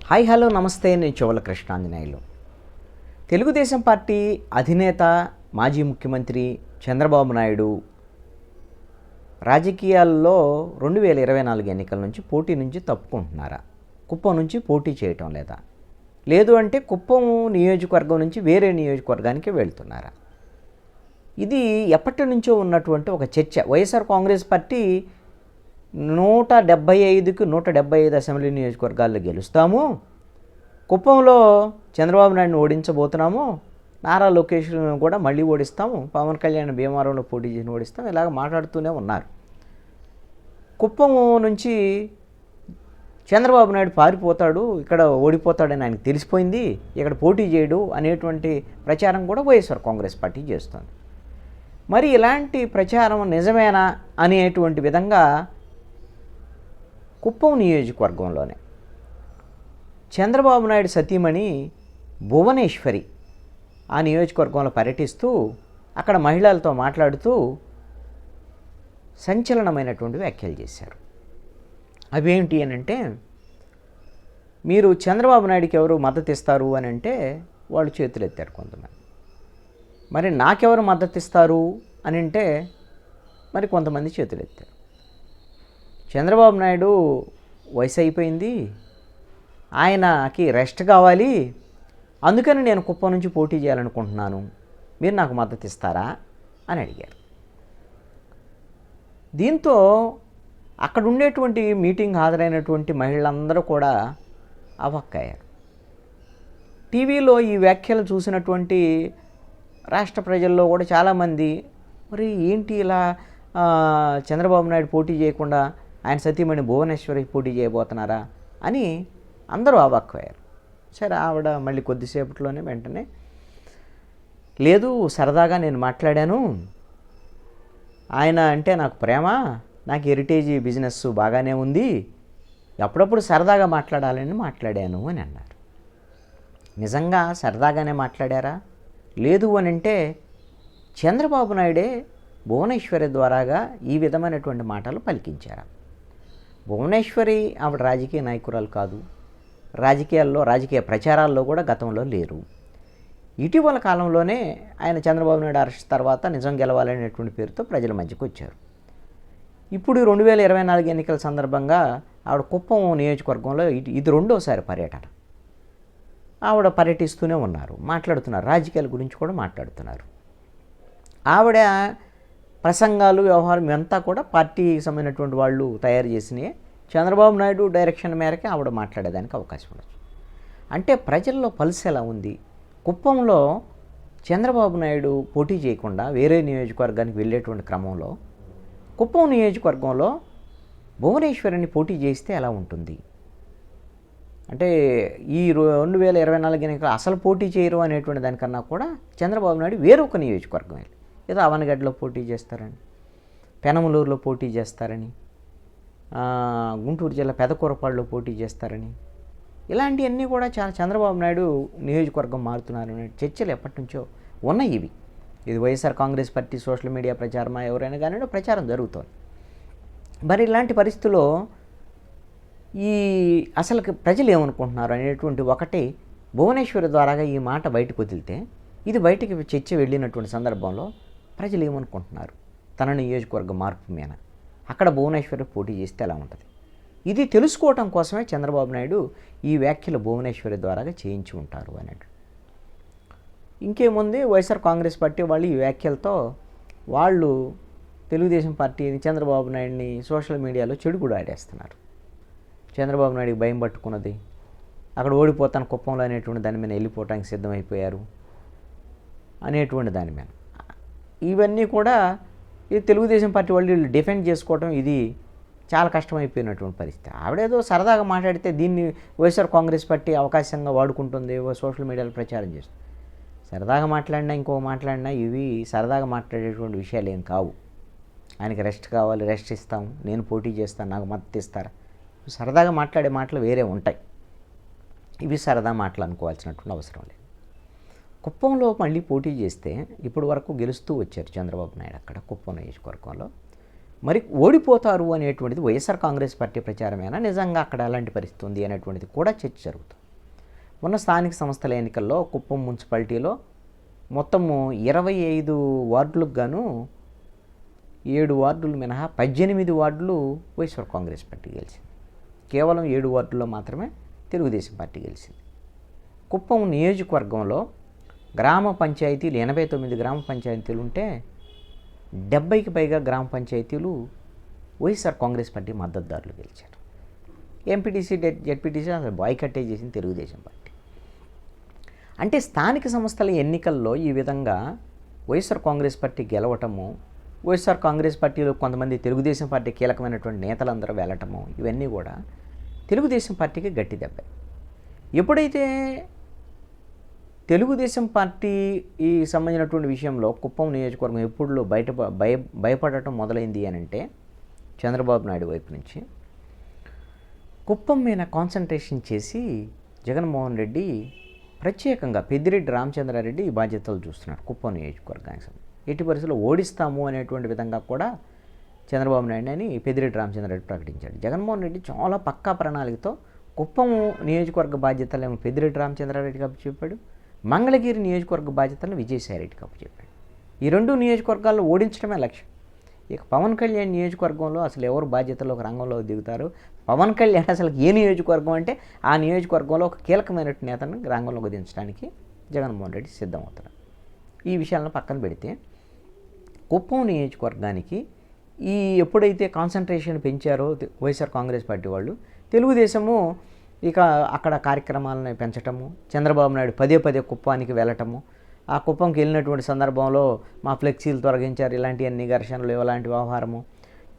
Hi hello నమస్తే, నేను Chola Krishnanjaneyulu. Telugu Desam party అధినేత మాజీ ముఖ్యమంత్రి చంద్రబాబు నాయుడు రాజకీయాల్లో 2024 ఎన్నికల నుంచి పోటీ నుంచి తప్పుకుంటున్నారా? కుప్పం నుంచి పోటీ చేయటం లేదా? లేదు అంటే కుప్పం నియోజకవర్గం నుంచి వేరే నియోజకవర్గానికి వెళ్తున్నారా? ఇది ఎప్పటి నుంచో ఉన్నటువంటి ఒక చర్చ. వైఎస్ఆర్ కాంగ్రెస్ పార్టీ 175కి 175 అసెంబ్లీ నియోజకవర్గాల్లో గెలుస్తాము, కుప్పంలో చంద్రబాబు నాయుడుని ఓడించబోతున్నాము, నారా లోకేష్ కూడా మళ్ళీ ఓడిస్తాము, పవన్ కళ్యాణ్ భీమవరంలో పోటీ చేసి ఓడిస్తాం, ఇలాగ మాట్లాడుతూనే ఉన్నారు. కుప్పం నుంచి చంద్రబాబు నాయుడు పారిపోతాడు, ఇక్కడ ఓడిపోతాడని ఆయనకు తెలిసిపోయింది, ఇక్కడ పోటీ చేయడు అనేటువంటి ప్రచారం కూడా వైఎస్ఆర్ కాంగ్రెస్ పార్టీ చేస్తుంది. మరి ఇలాంటి ప్రచారం నిజమేనా అనేటువంటి విధంగా కుప్పం నియోజకవర్గంలోనే చంద్రబాబు నాయుడు సతీమణి భువనేశ్వరి ఆ నియోజకవర్గంలో పర్యటిస్తూ అక్కడ మహిళలతో మాట్లాడుతూ సంచలనమైనటువంటి వ్యాఖ్యలు చేశారు. అవేంటి అని అంటే, మీరు చంద్రబాబు నాయుడికి ఎవరు మద్దతు ఇస్తారు అని అంటే వాళ్ళు చేతులు ఎత్తారు కొంతమంది. మరి నాకెవరు మద్దతు ఇస్తారు అని అంటే మరి కొంతమంది చేతులు ఎత్తారు. చంద్రబాబు నాయుడు వయసు అయిపోయింది, ఆయనకి రెస్ట్ కావాలి, అందుకని నేను కుప్పం నుంచి పోటీ చేయాలనుకుంటున్నాను, మీరు నాకు మద్దతు ఇస్తారా అని అడిగారు. దీంతో అక్కడ ఉండేటువంటి మీటింగ్ హాజరైనటువంటి మహిళలందరూ కూడా అవాక్కయ్యారు. టీవీలో ఈ వ్యాఖ్యలు చూసినటువంటి రాష్ట్ర ప్రజల్లో కూడా చాలామంది, మరి ఏంటి ఇలా చంద్రబాబు నాయుడు పోటీ చేయకుండా ఆయన సతీమణి భువనేశ్వరి పోటీ చేయబోతున్నారా అని అందరూ అవాక్కయ్యారు. సరే, ఆవిడ మళ్ళీ కొద్దిసేపట్లోనే వెంటనే, లేదు సరదాగా నేను మాట్లాడాను, ఆయన అంటే నాకు ప్రేమ, నాకు హెరిటేజ్ బిజినెస్ బాగానే ఉంది, అప్పుడప్పుడు సరదాగా మాట్లాడాలని మాట్లాడాను అని అన్నారు. నిజంగా సరదాగానే మాట్లాడారా? లేదు అని అంటే చంద్రబాబు నాయుడే భువనేశ్వరి ద్వారాగా ఈ విధమైనటువంటి మాటలు పలికించారా? భువనేశ్వరి ఆవిడ రాజకీయ నాయకురాలు కాదు, రాజకీయ ప్రచారాల్లో కూడా గతంలో లేరు. ఇటీవల కాలంలోనే ఆయన చంద్రబాబు నాయుడు అరెస్ట్ తర్వాత నిజం గెలవాలనేటువంటి పేరుతో ప్రజల మధ్యకు వచ్చారు. ఇప్పుడు 2024 ఎన్నికల సందర్భంగా ఆవిడ కుప్పం నియోజకవర్గంలో ఇది రెండోసారి పర్యటన. ఆవిడ పర్యటిస్తూనే ఉన్నారు, మాట్లాడుతున్నారు, రాజకీయాల గురించి కూడా మాట్లాడుతున్నారు. ఆవిడ ప్రసంగాలు, వ్యవహారం అంతా కూడా పార్టీకి సంబంధించినటువంటి వాళ్ళు తయారు చేసినాయి. చంద్రబాబు నాయుడు డైరెక్షన్ మేరకే ఆవిడ మాట్లాడేదానికి అవకాశం ఉండొచ్చు. అంటే ప్రజల్లో పల్స్ ఎలా ఉంది? కుప్పంలో చంద్రబాబు నాయుడు పోటీ చేయకుండా వేరే నియోజకవర్గానికి వెళ్ళేటువంటి క్రమంలో కుప్పం నియోజకవర్గంలో భువనేశ్వరిని పోటీ చేస్తే ఎలా ఉంటుంది? అంటే ఈ 2024 ఎన్నికలు అసలు పోటీ చేయరు అనేటువంటి దానికన్నా కూడా చంద్రబాబు నాయుడు వేరొక నియోజకవర్గం వెళ్ళి, ఏదో అవనగడ్డలో పోటీ చేస్తారని, పెనమలూరులో పోటీ చేస్తారని, గుంటూరు జిల్లా పెదకూరపాడులో పోటీ చేస్తారని, ఇలాంటివన్నీ కూడా చాలా చంద్రబాబు నాయుడు నియోజకవర్గం మారుతున్నారనే చర్చలు ఎప్పటి నుంచో ఉన్నాయి. ఇది వైఎస్ఆర్ కాంగ్రెస్ పార్టీ సోషల్ మీడియా ప్రచారమా ఎవరైనా కానీ ప్రచారం జరుగుతోంది. మరి ఇలాంటి పరిస్థితుల్లో ఈ అసలు ప్రజలు ఏమనుకుంటున్నారు అనేటువంటి ఒకటి భువనేశ్వరి ద్వారాగా ఈ మాట బయటకు వదిలితే, ఇది బయటికి చర్చ వెళ్ళినటువంటి సందర్భంలో ప్రజలు ఏమనుకుంటున్నారు తన నియోజకవర్గ మార్పు మీద, అక్కడ భువనేశ్వరి పోటీ చేస్తే ఎలా ఉంటుంది, ఇది తెలుసుకోవటం కోసమే చంద్రబాబు నాయుడు ఈ వ్యాఖ్యలు భువనేశ్వరి ద్వారాగా చేయించి ఉంటారు అన్నట్టు. ఇంకేముంది, వైఎస్ఆర్ కాంగ్రెస్ పార్టీ వాళ్ళు ఈ వ్యాఖ్యలతో వాళ్ళు తెలుగుదేశం పార్టీని, చంద్రబాబు నాయుడిని సోషల్ మీడియాలో చెడుగుడు ఆడేస్తున్నారు. చంద్రబాబు నాయుడికి భయం పట్టుకున్నది, అక్కడ ఓడిపోతాను కుప్పంలో అనేటువంటి దాని మీద వెళ్ళిపోవటానికి సిద్ధమైపోయారు అనేటువంటి దాని మీద. ఇవన్నీ కూడా ఇది తెలుగుదేశం పార్టీ వాళ్ళు డిఫెండ్ చేసుకోవటం ఇది చాలా కష్టమైపోయినటువంటి పరిస్థితి. ఆవిడేదో సరదాగా మాట్లాడితే దీన్ని వైఎస్ఆర్ కాంగ్రెస్ పార్టీ అవకాశంగా వాడుకుంటుంది, సోషల్ మీడియాలో ప్రచారం చేస్తుంది. సరదాగా మాట్లాడినా ఇంకో మాట్లాడినా ఇవి సరదాగా మాట్లాడేటువంటి విషయాలు ఏం కావు. ఆయనకి రెస్ట్ కావాలి, రెస్ట్ ఇస్తాం, నేను పోటీ చేస్తాను, నాకు మద్దతు ఇస్తారా, సరదాగా మాట్లాడే మాటలు వేరే ఉంటాయి. ఇవి సరదా మాటలు అనుకోవాల్సినటువంటి అవసరం లేదు. కుప్పంలో మళ్ళీ పోటీ చేస్తే ఇప్పటి వరకు గెలుస్తూ వచ్చారు చంద్రబాబు నాయుడు అక్కడ కుప్పం నియోజకవర్గంలో. మరి ఓడిపోతారు అనేటువంటిది వైఎస్ఆర్ కాంగ్రెస్ పార్టీ ప్రచారమేనా, నిజంగా అక్కడ అలాంటి పరిస్థితి ఉంది అనేటువంటిది కూడా చర్చ జరుగుతుంది. మొన్న స్థానిక సంస్థల ఎన్నికల్లో కుప్పం మున్సిపాలిటీలో మొత్తము 25 వార్డులకు గాను 7 వార్డులు మినహా 18 వార్డులు వైఎస్ఆర్ కాంగ్రెస్ పార్టీ గెలిచింది. కేవలం 7 వార్డుల్లో మాత్రమే తెలుగుదేశం పార్టీ గెలిచింది. కుప్పం నియోజకవర్గంలో గ్రామ పంచాయతీలు 89 గ్రామ పంచాయతీలు ఉంటే 70కి పైగా గ్రామ పంచాయతీలు వైఎస్ఆర్ కాంగ్రెస్ పార్టీ మద్దతుదారులు గెలిచారు. ఎంపీటీసీ జెడ్పీటీసీ అసలు బాయ్కట్టే చేసింది తెలుగుదేశం పార్టీ. అంటే స్థానిక సంస్థల ఎన్నికల్లో ఈ విధంగా వైఎస్ఆర్ కాంగ్రెస్ పార్టీ గెలవటము, వైఎస్ఆర్ కాంగ్రెస్ పార్టీలో కొంతమంది తెలుగుదేశం పార్టీ కీలకమైనటువంటి నేతలందరూ వెళ్ళటము, ఇవన్నీ కూడా తెలుగుదేశం పార్టీకి గట్టి దెబ్బ. ఎప్పుడైతే తెలుగుదేశం పార్టీ ఈ సంబంధించినటువంటి విషయంలో కుప్పం నియోజకవర్గం ఎప్పుడులో భయపడటం మొదలైంది అని అంటే చంద్రబాబు నాయుడు వైపు నుంచి కుప్పం మీద కాన్సన్ట్రేషన్ చేసి జగన్మోహన్ రెడ్డి ప్రత్యేకంగా పెద్దిరెడ్డి రామచంద్రారెడ్డి ఈ బాధ్యతలు చూస్తున్నాడు. కుప్పం నియోజకవర్గానికి ఎట్టి పరిస్థితుల్లో ఓడిస్తాము అనేటువంటి విధంగా కూడా చంద్రబాబు నాయుడు అని పెద్దిరెడ్డి రామచంద్రారెడ్డి ప్రకటించాడు. జగన్మోహన్ రెడ్డి చాలా పక్కా ప్రణాళికతో కుప్పం నియోజకవర్గ బాధ్యతలేమో పెద్దిరెడ్డి రామచంద్రారెడ్డికి అప్పచెప్పాడు, మంగళగిరి నియోజకవర్గ బాధ్యతలను విజయసాయిరెడ్డికి అప్పచెప్పాడు. ఈ 2 నియోజకవర్గాల్లో ఓడించడమే లక్ష్యం. ఇక పవన్ కళ్యాణ్ నియోజకవర్గంలో అసలు ఎవరు బాధ్యతలోకి రంగంలో దిగుతారు, పవన్ కళ్యాణ్ అసలు ఏ నియోజకవర్గం అంటే ఆ నియోజకవర్గంలో ఒక కీలకమైన నేతను రంగంలోకి దించడానికి జగన్మోహన్ రెడ్డి సిద్ధమవుతారు. ఈ విషయాలను పక్కన పెడితే కుప్పం నియోజకవర్గానికి ఎప్పుడైతే కాన్సన్ట్రేషన్ పెంచారో వైఎస్ఆర్ కాంగ్రెస్ పార్టీ వాళ్ళు, తెలుగుదేశము ఇక అక్కడ కార్యక్రమాలను పెంచటము, చంద్రబాబు నాయుడు పదే కుప్పానికి వెళ్ళటము, ఆ కుప్పంకి వెళ్ళినటువంటి సందర్భంలో మా ఫ్లెక్సీలు తొలగించారు, ఇలాంటివన్నీ ఘర్షణలు ఇలాంటి వ్యవహారము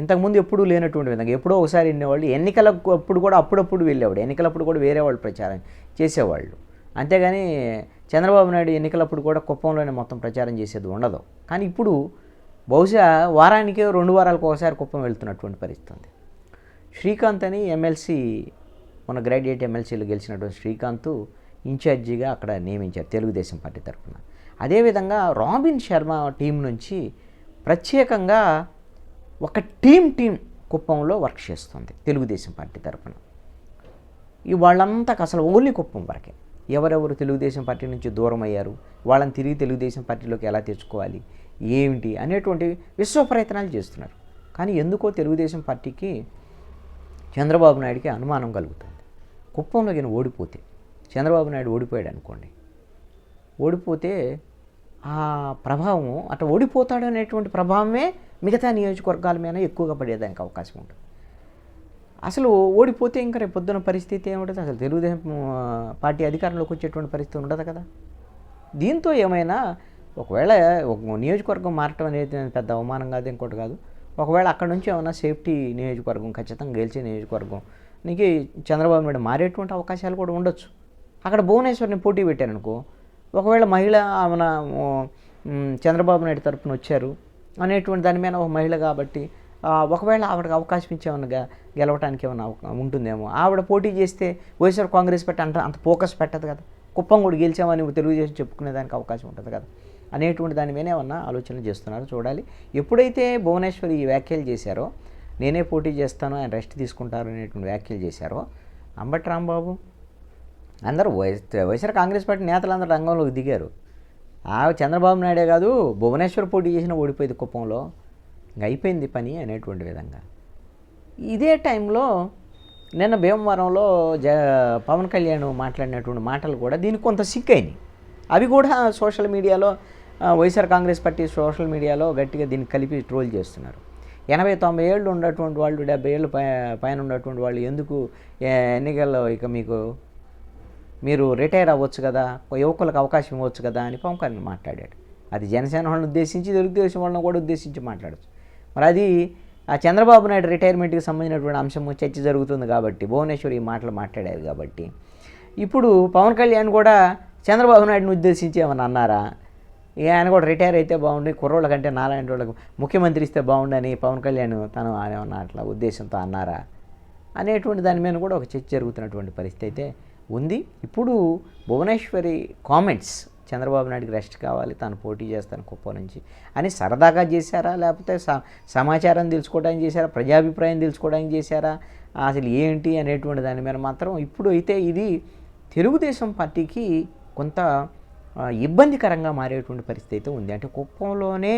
ఇంతకుముందు ఎప్పుడూ లేనటువంటి విధంగా ఎప్పుడో ఒకసారి వెళ్ళేవాళ్ళు. ఎన్నికలకు అప్పుడు కూడా అప్పుడప్పుడు వెళ్ళేవాడు, ఎన్నికలప్పుడు కూడా వేరే వాళ్ళు ప్రచారం చేసేవాళ్ళు. అంతేగాని చంద్రబాబు నాయుడు ఎన్నికలప్పుడు కూడా కుప్పంలోనే మొత్తం ప్రచారం చేసేది ఉండదు. కానీ ఇప్పుడు బహుశా వారానికి 2 వారాలకు ఒకసారి కుప్పం వెళ్తున్నటువంటి పరిస్థితి ఉంది. శ్రీకాంత్ అని ఎమ్మెల్సీ, మన గ్రాడ్యుయేట్ ఎమ్మెల్సీలు గెలిచినటువంటి శ్రీకాంత్ ఇన్ఛార్జిగా అక్కడ నియమించారు తెలుగుదేశం పార్టీ తరఫున. అదేవిధంగా రాబిన్ శర్మ టీం నుంచి ప్రత్యేకంగా ఒక టీం కుప్పంలో వర్క్ చేస్తుంది తెలుగుదేశం పార్టీ తరఫున. వాళ్ళంతా అసలు ఓన్లీ కుప్పం వరకే, ఎవరెవరు తెలుగుదేశం పార్టీ నుంచి దూరం అయ్యారు, వాళ్ళని తిరిగి తెలుగుదేశం పార్టీలోకి ఎలా తెచ్చుకోవాలి ఏమిటి అనేటువంటి విశ్వ ప్రయత్నాలు చేస్తున్నారు. కానీ ఎందుకో తెలుగుదేశం పార్టీకి చంద్రబాబు నాయుడికి అనుమానం కలుగుతుంది. కుప్పంలో ఈయన ఓడిపోతే, చంద్రబాబు నాయుడు ఓడిపోయాడు అనుకోండి, ఓడిపోతే ఆ ప్రభావం అట్లా ఓడిపోతాడు అనేటువంటి ప్రభావమే మిగతా నియోజకవర్గాల మీద ఎక్కువగా పడేదానికి అవకాశం ఉంటుంది. అసలు ఓడిపోతే ఇంకా రేపు పొద్దున పరిస్థితి ఏముంటుంది, అసలు తెలుగుదేశం పార్టీ అధికారంలోకి వచ్చేటువంటి పరిస్థితి ఉండదు కదా. దీంతో ఏమైనా ఒకవేళ ఒక నియోజకవర్గం మారటం అనేది పెద్ద అవమానం కాదు, ఇంకోటి కాదు. ఒకవేళ అక్కడ నుంచి ఏమైనా సేఫ్టీ నియోజకవర్గం, ఖచ్చితంగా గెలిచే నియోజకవర్గం నీకు చంద్రబాబు నాయుడు మారేటువంటి అవకాశాలు కూడా ఉండొచ్చు. అక్కడ భువనేశ్వర్ని పోటీ పెట్టారనుకో, ఒకవేళ మహిళ మన చంద్రబాబు నాయుడు తరఫున వచ్చారు అనేటువంటి దాని మీద ఒక మహిళ కాబట్టి ఒకవేళ ఆవిడకి అవకాశం ఇచ్చేమన్నా గెలవడానికి ఏమైనా ఉంటుందేమో. ఆవిడ పోటీ చేస్తే వైఎస్ఆర్ కాంగ్రెస్ పార్టీ అంత ఫోకస్ పెట్టదు కదా, కుప్పం కూడా గెలిచామని తెలుగుదేశం చెప్పుకునేదానికి అవకాశం ఉంటుంది కదా అనేటువంటి దాని మీద ఏమన్నా ఆలోచనలు చేస్తున్నారు, చూడాలి. ఎప్పుడైతే భువనేశ్వరి ఈ వ్యాఖ్యలు చేశారో, నేనే పోటీ చేస్తాను ఆయన రెస్ట్ తీసుకుంటారు అనేటువంటి వ్యాఖ్యలు చేశారో, అంబటి రాంబాబు అందరూ వైఎస్ఆర్ కాంగ్రెస్ పార్టీ నేతలందరూ రంగంలోకి దిగారు. చంద్రబాబు నాయుడే కాదు, భువనేశ్వర్ పోటీ చేసిన ఓడిపోయింది కుప్పంలో, ఇంక అయిపోయింది పని అనేటువంటి విధంగా. ఇదే టైంలో నిన్న భీమవరంలో పవన్ కళ్యాణ్ మాట్లాడినటువంటి మాటలు కూడా దీనికి కొంత సిక్ అయినాయి. అవి కూడా సోషల్ మీడియాలో, వైఎస్ఆర్ కాంగ్రెస్ పార్టీ సోషల్ మీడియాలో గట్టిగా దీన్ని కలిపి ట్రోల్ చేస్తున్నారు. 80-90 ఏళ్ళు ఉన్నటువంటి వాళ్ళు, 70 ఏళ్ళు పైన ఉన్నటువంటి వాళ్ళు ఎందుకు ఎన్నికల్లో ఇక మీరు రిటైర్ అవ్వచ్చు కదా, యువకులకు అవకాశం ఇవ్వచ్చు కదా అని పవన్ కళ్యాణ్ మాట్లాడాడు. అది జనసేన వాళ్ళని ఉద్దేశించి, తెలుగుదేశం వాళ్ళని కూడా ఉద్దేశించి మాట్లాడచ్చు. మరి అది ఆ చంద్రబాబు నాయుడు రిటైర్మెంట్కి సంబంధించినటువంటి అంశము చర్చ జరుగుతుంది కాబట్టి, భువనేశ్వర్ ఈ మాటలు మాట్లాడారు కాబట్టి, ఇప్పుడు పవన్ కళ్యాణ్ కూడా చంద్రబాబు నాయుడుని ఉద్దేశించి ఏమన్నా అన్నారా, ఆయన కూడా రిటైర్ అయితే బాగుండి, కుర్రోళ్ళ కంటే నాలాంటి వాళ్ళకు ముఖ్యమంత్రి ఇస్తే బాగుండని పవన్ కళ్యాణ్ తను ఏమన్నా అట్లా ఉద్దేశంతో అన్నారా అనేటువంటి దాని మీద కూడా ఒక చర్చ జరుగుతున్నటువంటి పరిస్థితి అయితే ఉంది. ఇప్పుడు భువనేశ్వరి కామెంట్స్ చంద్రబాబు నాయుడుకి రెస్ట్ కావాలి, తాను పోటీ చేస్తాను కుప్పం నుంచి అని సరదాగా చేశారా, లేకపోతే సమాచారం తెలుసుకోవడానికి చేశారా, ప్రజాభిప్రాయం తెలుసుకోవడానికి చేశారా, అసలు ఏంటి అనేటువంటి దాని మీద మాత్రం ఇప్పుడు అయితే ఇది తెలుగుదేశం పార్టీకి కొంత ఇబ్బందికరంగా మారేటువంటి పరిస్థితి అయితే ఉంది. అంటే కుప్పంలోనే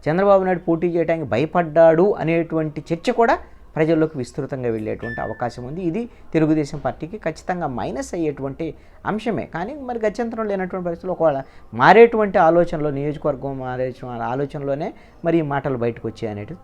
చంద్రబాబు నాయుడు పోటీ చేయడానికి భయపడ్డాడు అనేటువంటి చర్చ కూడా ప్రజల్లోకి విస్తృతంగా వెళ్ళేటువంటి అవకాశం ఉంది. ఇది తెలుగుదేశం పార్టీకి ఖచ్చితంగా మైనస్ అయ్యేటువంటి అంశమే. కానీ మరి గత్యంతరం లేనటువంటి పరిస్థితుల్లో ఒకవేళ మారేటువంటి ఆలోచనలో, నియోజకవర్గం మారే ఆలోచనలోనే మరి ఈ మాటలు బయటకు వచ్చాయి అనేటివి